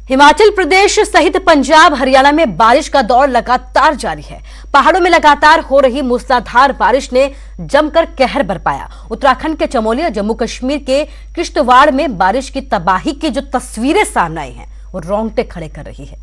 हिमाचल प्रदेश सहित पंजाब हरियाणा में बारिश का दौर लगातार जारी है। पहाड़ों में लगातार हो रही मूसलाधार बारिश ने जमकर कहर बरपाया। उत्तराखंड के चमोली और जम्मू कश्मीर के किश्तवाड़ में बारिश की तबाही की जो तस्वीरें सामने आई हैं वो रोंगटे खड़े कर रही है।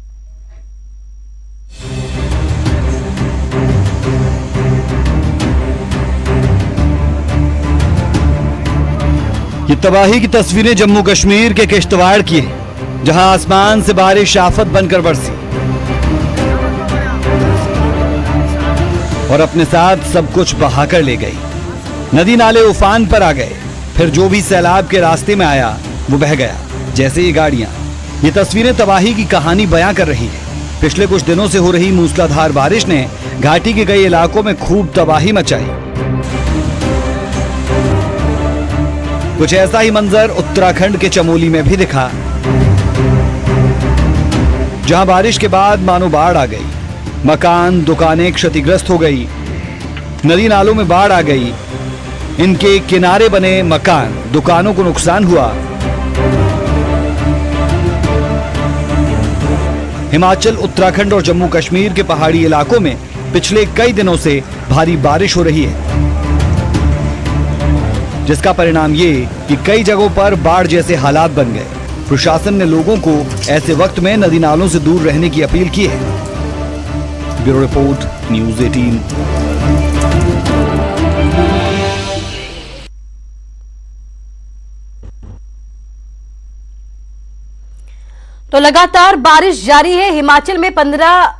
ये तबाही की तस्वीरें जम्मू कश्मीर के किश्तवाड़ की है, जहां आसमान से बारिश आफत बनकर बरसी और अपने साथ सब कुछ बहाकर ले गई। नदी नाले उफान पर आ गए, फिर जो भी सैलाब के रास्ते में आया वो बह गया, जैसे ये गाड़ियां। ये तस्वीरें तबाही की कहानी बयां कर रही है। पिछले कुछ दिनों से हो रही मूसलाधार बारिश ने घाटी के कई इलाकों में खूब तबाही मचाई। कुछ ऐसा ही मंजर उत्तराखंड के चमोली में भी दिखा, जहां बारिश के बाद मानो बाढ़ आ गई। मकान दुकानें क्षतिग्रस्त हो गई, नदी नालों में बाढ़ आ गई, इनके किनारे बने मकान दुकानों को नुकसान हुआ। हिमाचल, उत्तराखंड और जम्मू कश्मीर के पहाड़ी इलाकों में पिछले कई दिनों से भारी बारिश हो रही है, जिसका परिणाम ये कि कई जगहों पर बाढ़ जैसे हालात बन गए। प्रशासन ने लोगों को ऐसे वक्त में नदी नालों से दूर रहने की अपील की है। Bureau report, news 18। तो लगातार बारिश जारी है। हिमाचल में 15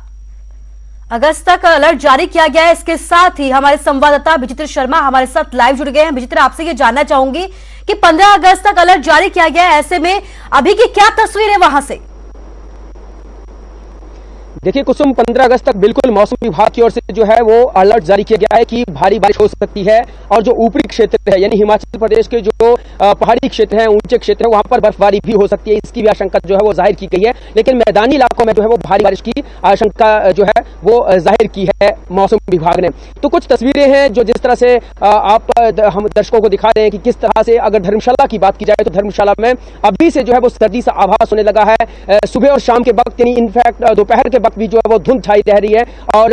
अगस्त तक अलर्ट जारी किया गया है। इसके साथ ही हमारे संवाददाता विचित्र शर्मा हमारे साथ लाइव जुड़ गए हैं। विचित्र, आपसे ये जानना चाहूंगी कि 15 अगस्त तक अलर्ट जारी किया गया है, ऐसे में अभी की क्या तस्वीर है वहां से? देखिए कुसुम, 15 अगस्त तक बिल्कुल मौसम विभाग की ओर से जो है वो अलर्ट जारी किया गया है कि भारी बारिश हो सकती है। और जो ऊपरी क्षेत्र है यानी हिमाचल प्रदेश के जो पहाड़ी क्षेत्र हैं, ऊंचे क्षेत्र है, वहां पर बर्फबारी भी हो सकती है, इसकी भी आशंका जो है वो जाहिर की गई है। लेकिन मैदानी इलाकों में जो है वो भारी बारिश की आशंका जो है वो जाहिर की है मौसम विभाग ने। तो कुछ तस्वीरें हैं जो जिस तरह से हम दर्शकों को दिखा रहे हैं कि किस तरह से अगर धर्मशाला की बात की जाए तो धर्मशाला में अभी से जो है वो सर्दी सा आभास होने लगा है। सुबह और शाम के वक्त यानी इनफैक्ट दोपहर के वक्त भी जो है वो धुंध छाई रह रही है और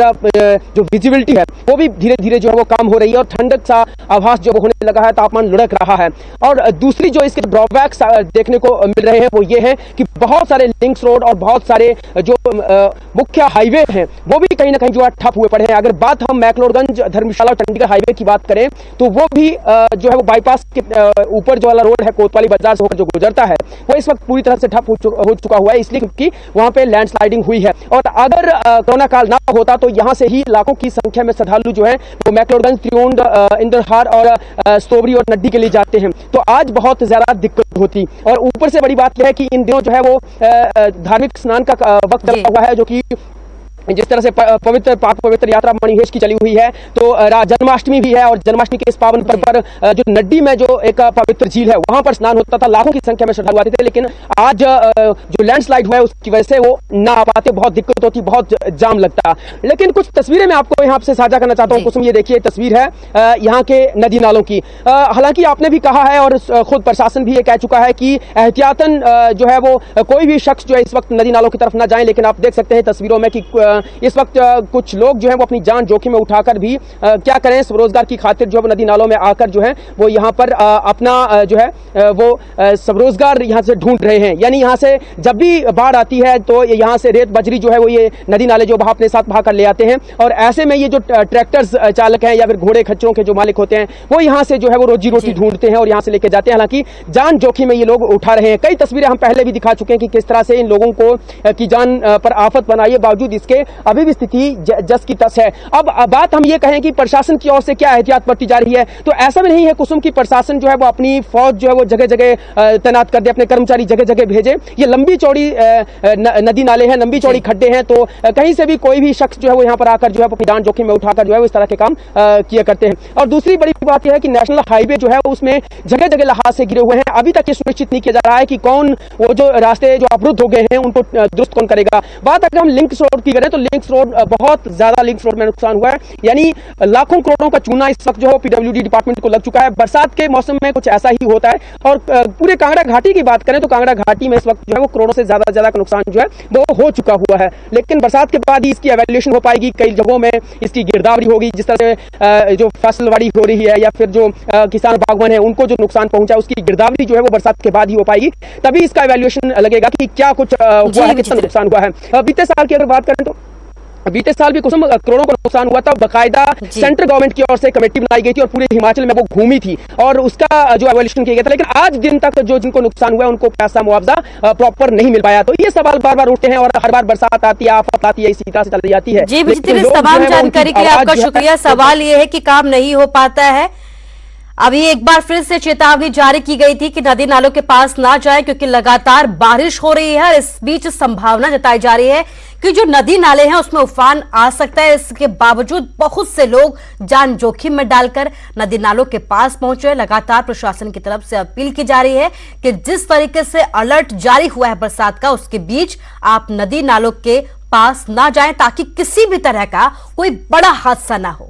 जो विजिबिलिटी है वो भी धीरे धीरे जो है वो कम हो रही है और ठंडक सा आभास जो होने लगा है, तापमान लुढ़क रहा है। और दूसरी जो इसके ड्रॉबैक्स देखने को मिल रहे हैं वो ये है कि बहुत सारे लिंक्स रोड और बहुत सारे जो मुख्य हाईवे हैं वो भी कहीं ना कहीं जो है ठप हुए पड़े हैं। अगर बात हम मैक्लोडगंज धर्मशाला चंडीगढ़ हाईवे की बात करें तो वो भी जो है वो बाईपास के ऊपर जो वाला रोड है कोतवाली बाजार से होकर जो गुजरता है वो इस वक्त पूरी तरह से ठप हो चुका हुआ है, इसलिए क्योंकि वहां पे लैंडस्लाइडिंग हुई है। और अगर कोरोना काल ना होता तो यहां से ही लाखों की संख्या में श्रद्धालु जो है वो मैक्लोडगंज, त्रिउंड, इंद्रहार और स्तोबरी और नड्डी के लिए जाते हैं, तो आज बहुत ज्यादा दिक्कत होती। और ऊपर से बड़ी बात यह है कि इन दिनों जो है वो धार्मिक स्नान का वक्त चला हुआ है, जो कि जिस तरह से पवित्र यात्रा मणिहेश की चली हुई है, तो जन्माष्टमी भी है और जन्माष्टमी के इस पावन पर्व पर जो नड्डी में जो एक पवित्र झील है वहां पर स्नान होता था, लाखों की संख्या में श्रद्धालु आते थे। लेकिन आज जो लैंडस्लाइड हुआ है उसकी वजह से वो ना आ पाते, बहुत दिक्कत होती, बहुत जाम लगता। लेकिन कुछ तस्वीरें मैं आपको यहाँ से साझा करना चाहता हूँ कुसुम। ये देखिए तस्वीर है यहाँ के नदी नालों की। हालांकि आपने भी कहा है और खुद प्रशासन भी ये कह चुका है कि एहतियातन जो है वो कोई भी शख्स जो है इस वक्त नदी नालों की तरफ ना जाए। लेकिन आप देख सकते हैं तस्वीरों में कि इस वक्त कुछ लोग जो है वो अपनी जान जोखिम में उठाकर भी क्या करें, स्वरोजगार की खातिर जो है नदी नालों में आकर जो है वो यहाँ पर अपना जो है वो स्वरोजगार यहाँ से ढूंढ रहे हैं। यानी यहाँ से जब भी बाढ़ आती है तो यहाँ से रेत बजरी जो है वो ये नदी नाले जो अपने साथ बहा कर ले आते हैं। और ऐसे में ये जो ट्रैक्टर्स चालक हैं या फिर घोड़े खच्चरों के जो मालिक होते हैं वो यहाँ से जो है वो रोजी रोटी ढूंढते हैं और यहाँ से लेके जाते हैं। हालांकि जान जोखिम में ये लोग उठा रहे हैं। कई तस्वीरें हम पहले भी दिखा चुके हैं कि किस तरह से इन लोगों को की जान पर आफत बनाई है, बावजूद इसके अभी भी स्थिति जस की तस है। अब बात हम ये कहें कि प्रशासन की ओर से क्या एहतियात बरती जा रही है, तो ऐसा भी नहीं है कुसुम की प्रशासन जो है वो अपनी फौज जो है वो जगह जगह तैनात कर दे, अपने कर्मचारी जगह जगह भेजे। ये लंबी चौड़ी नदी नाले हैं, लंबी चौड़ी खड्डे हैं, तो कहीं से भी कोई भी शख्स जो है वो यहाँ पर आकर जो है अपनी जान जोखिम में उठाकर जो है इस तरह के काम किया करते हैं। और दूसरी बड़ी बात यह है कि नेशनल हाईवे जो है उसमें जगह जगह लहाज से गिरे हुए हैं। अभी तक ये सुनिश्चित नहीं किया जा रहा है कि कौन वो जो रास्ते जो अवरुद्ध हो गए हैं उनको दुरुस्त कौन करेगा। बात अगर हम लिंक रोड की करें तो लिंक्स रोड, बहुत ज्यादा लिंक्स रोड में नुकसान हुआ है, यानी लाखों करोड़ों का चूना इस वक्त जो है पीडब्ल्यूडी डिपार्टमेंट को लग चुका है। बरसात के मौसम में कुछ ऐसा ही होता है। और पूरे कांगड़ा घाटी की बात करें तो कांगड़ा घाटी में इस वक्त जो है वो करोड़ों से ज्यादा का नुकसान जो है वो हो चुका हुआ है। लेकिन बरसात के बाद ही इसकी एवेल्यूएशन हो पाएगी। कई जगहों में इसकी गिरदावरी होगी, जिस तरह से जो फसलवाड़ी हो रही है या फिर जो किसान बागवान है उनको जो नुकसान पहुंचा उसकी गिरदावरी जो है वो बरसात के बाद ही हो पाएगी। तभी इसका एवेल्यूएशन लगेगा कि क्या कुछ हुआ है, कितना नुकसान हुआ है। बीते साल की अगर बात करें तो बीते साल भी कुछ करोड़ों का नुकसान हुआ था। बकायदा सेंट्रल गवर्नमेंट की ओर से कमेटी बनाई गई थी और पूरे हिमाचल में वो घूमी थी और उसका जो एवोल्यूशन किया गया था। लेकिन आज दिन तक जो जिनको नुकसान हुआ है उनको पैसा मुआवजा प्रॉपर नहीं मिल पाया। तो ये सवाल बार बार उठते हैं और हर बार बरसात आती है, आफत आती है, इसी तरह से चली जाती है। जी विचित्र, इस तमाम जानकारी के लिए आपका शुक्रिया। सवाल ये है कि काम नहीं हो पाता है। अभी एक बार फिर से चेतावनी जारी की गई थी कि नदी नालों के पास ना जाएं क्योंकि लगातार बारिश हो रही है और इस बीच संभावना जताई जा रही है कि जो नदी नाले हैं उसमें उफान आ सकता है। इसके बावजूद बहुत से लोग जान जोखिम में डालकर नदी नालों के पास पहुंचे। लगातार प्रशासन की तरफ से अपील की जा रही है कि जिस तरीके से अलर्ट जारी हुआ है बरसात का, उसके बीच आप नदी नालों के पास ना जाएं ताकि किसी भी तरह का कोई बड़ा हादसा ना हो।